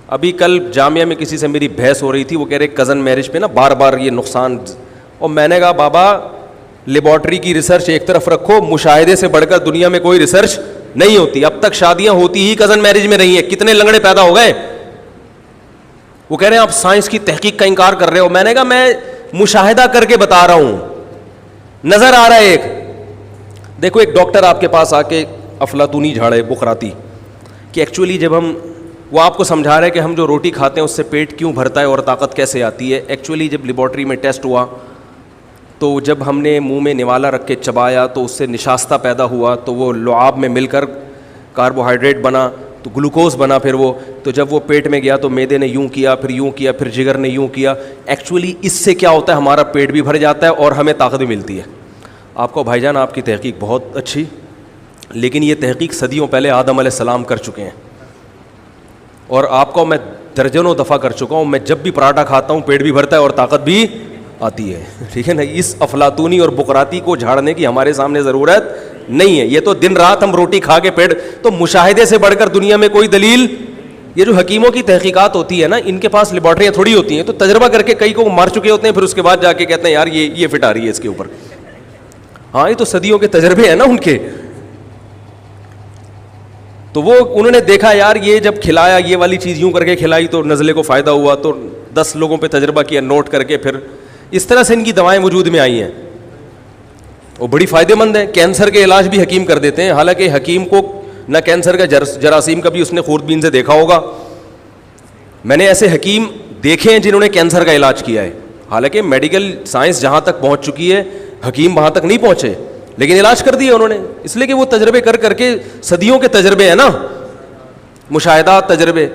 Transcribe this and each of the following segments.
ابھی کل جامعہ میں کسی سے میری بحث ہو رہی تھی, وہ کہہ رہے کزن میرج پہ نا بار بار یہ نقصان, اور میں نے کہا بابا لیبارٹری کی ریسرچ ایک طرف رکھو, مشاہدے سے بڑھ کر دنیا میں کوئی ریسرچ نہیں ہوتی. اب تک شادیاں ہوتی ہی کزن میرج میں رہی ہیں, کتنے لنگڑے پیدا ہو گئے. وہ کہہ رہے ہیں آپ سائنس کی تحقیق کا انکار کر رہے ہو. میں نے کہا میں مشاہدہ کر کے بتا رہا ہوں, نظر آ رہا ہے. ایک دیکھو, ایک ڈاکٹر آپ کے پاس آ کے افلاطونی جھاڑے بقراتی کہ ایکچولی جب ہم, وہ آپ کو سمجھا رہے ہیں کہ ہم جو روٹی کھاتے ہیں اس سے پیٹ کیوں بھرتا ہے اور طاقت کیسے آتی ہے. ایکچولی جب لیبارٹری میں ٹیسٹ ہوا تو جب ہم نے منہ میں نوالا رکھ کے چبایا تو اس سے نشاستہ پیدا ہوا, تو وہ لعاب میں مل کر کاربوہائیڈریٹ بنا, تو گلوکوز بنا. پھر وہ تو جب وہ پیٹ میں گیا تو میدے نے یوں کیا, پھر یوں کیا, پھر جگر نے یوں کیا. ایکچولی اس سے کیا ہوتا ہے, ہمارا پیٹ بھی بھر جاتا ہے اور ہمیں طاقت بھی ملتی ہے. آپ کو بھائی جان آپ کی تحقیق بہت اچھی, لیکن یہ تحقیق صدیوں پہلے آدم علیہ السلام کر چکے ہیں, اور آپ کو میں درجنوں دفعہ کر چکا ہوں. میں جب بھی پراٹھا کھاتا ہوں پیٹ بھی بھرتا ہے اور طاقت بھی آتی ہے, ٹھیک ہے نا. اس افلاطونی اور بقراتی کو جھاڑنے کی ہمارے سامنے ضرورت نہیں ہے. یہ تو دن رات ہم روٹی کھا کے پیٹ, تو مشاہدے سے بڑھ کر دنیا میں کوئی دلیل. یہ جو حکیموں کی تحقیقات ہوتی ہے نا, ان کے پاس لیبارٹریاں تھوڑی ہوتی ہیں, تو تجربہ کر کے کئی کو مار چکے ہوتے ہیں, پھر اس کے بعد جا کے کہتے ہیں یار یہ فٹ آ رہی ہے اس کے اوپر. ہاں یہ تو صدیوں کے تجربے ہیں نا ان کے. تو وہ انہوں نے دیکھا یار یہ جب کھلایا, یہ والی چیز یوں کر کے کھلائی تو نزلے کو فائدہ ہوا, تو 10 لوگوں پہ تجربہ کیا نوٹ کر کے, پھر اس طرح سے ان کی دوائیں وجود میں آئی ہیں. وہ بڑی فائدہ مند ہیں. کینسر کے علاج بھی حکیم کر دیتے ہیں, حالانکہ حکیم کو نہ کینسر کا جراثیم کبھی اس نے خوردبین سے دیکھا ہوگا. میں نے ایسے حکیم دیکھے ہیں جنہوں نے کینسر کا علاج کیا ہے, حالانکہ میڈیکل سائنس جہاں تک پہنچ چکی ہے حکیم وہاں تک نہیں پہنچے, لیکن علاج کر دیا انہوں نے, اس لیے کہ وہ تجربے کر کر کے, صدیوں کے تجربے ہیں نا, مشاہدات تجربے.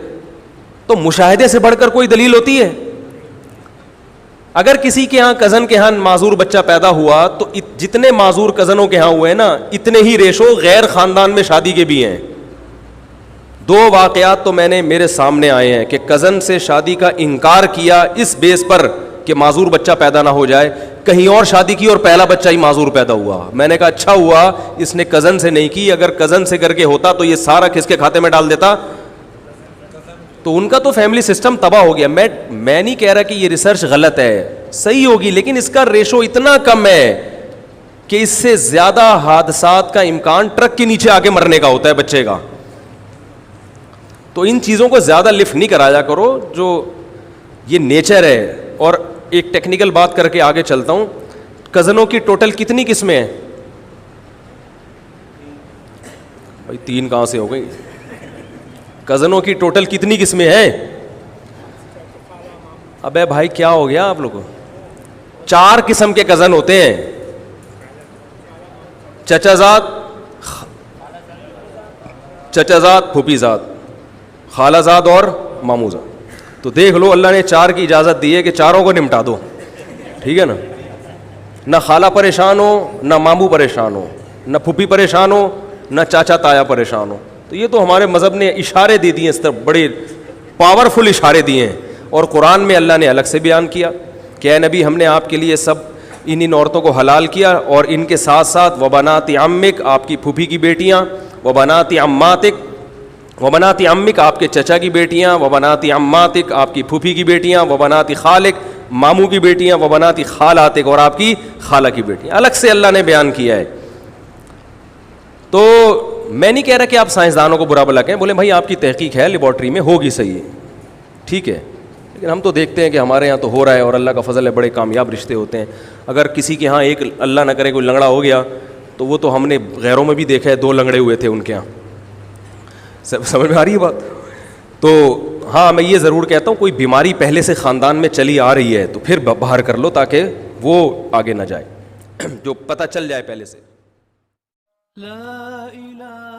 تو مشاہدے سے بڑھ کر کوئی دلیل ہوتی ہے. اگر کسی کے ہاں کزن کے ہاں معذور بچہ پیدا ہوا تو جتنے معذور کزنوں کے ہاں ہوئے ہیں نا, اتنے ہی ریشو غیر خاندان میں شادی کے بھی ہیں. 2 واقعات تو میں نے میرے سامنے آئے ہیں کہ کزن سے شادی کا انکار کیا اس بیس پر کہ معذور بچہ پیدا نہ ہو جائے, کہیں اور شادی کی اور پہلا بچہ ہی معذور پیدا ہوا. میں نے کہا اچھا ہوا اس نے کزن سے نہیں کی, اگر کزن سے کر کے ہوتا تو یہ سارا کس کے کھاتے میں ڈال دیتا, تو ان کا تو فیملی سسٹم تباہ ہو گیا. میں نہیں کہہ رہا کہ یہ ریسرچ غلط ہے, صحیح ہوگی, لیکن اس کا ریشو اتنا کم ہے کہ اس سے زیادہ حادثات کا امکان ٹرک کے نیچے آ کے مرنے کا ہوتا ہے بچے کا. تو ان چیزوں کو زیادہ لفٹ نہیں کرایا کرو, جو یہ نیچر ہے. اور ایک ٹیکنیکل بات کر کے آگے چلتا ہوں. کزنوں کی ٹوٹل کتنی قسمیں ہیں بھائی؟ 3 کہاں سے ہو گئی؟ کزنوں کی ٹوٹل کتنی قسمیں ہیں؟ ابے بھائی کیا ہو گیا آپ لوگوں؟ 4 قسم کے کزن ہوتے ہیں. چچا زاد, پھوپھی زاد, خالہ زاد اور ماموں زاد. تو دیکھ لو اللہ نے 4 کی اجازت دی ہے کہ چاروں کو نمٹا دو, ٹھیک ہے نا. نہ خالہ پریشان ہو, نہ ماموں پریشان ہو, نہ پھوپھی پریشان ہو, نہ چاچا تایا پریشان ہو. تو یہ تو ہمارے مذہب نے اشارے دے دیے اس طرف, بڑے پاورفل اشارے دیے ہیں. اور قرآن میں اللہ نے الگ سے بیان کیا کہ اے نبی ہم نے آپ کے لیے سب ان عورتوں کو حلال کیا, اور ان کے ساتھ ساتھ وبنات عمک, آپ کی پھوپھی کی بیٹیاں, وبنات عماتک, وبنات عمک آپ کے چچا کی بیٹیاں, وبنات عماتک آپ کی پھوپھی کی بیٹیاں, وبنات خالک ماموں کی بیٹیاں, وبنات خالاتک اور آپ کی خالہ کی بیٹیاں. الگ سے اللہ نے بیان کیا ہے. تو میں نہیں کہہ رہا کہ آپ سائنسدانوں کو برا بھلا کہیں, بولے بھائی آپ کی تحقیق ہے لیبارٹری میں ہوگی صحیح, ٹھیک ہے, لیکن ہم تو دیکھتے ہیں کہ ہمارے یہاں تو ہو رہا ہے, اور اللہ کا فضل ہے, بڑے کامیاب رشتے ہوتے ہیں. اگر کسی کے ہاں ایک اللہ نہ کرے کوئی لنگڑا ہو گیا تو وہ تو ہم نے غیروں میں بھی دیکھا ہے, 2 لنگڑے ہوئے تھے ان کے یہاں. سمجھ میں آ رہی ہے بات؟ تو ہاں میں یہ ضرور کہتا ہوں کوئی بیماری پہلے سے خاندان میں چلی آ رہی ہے تو پھر باہر کر لو تاکہ وہ آگے نہ جائے, جو پتہ چل جائے پہلے سے. لا الہ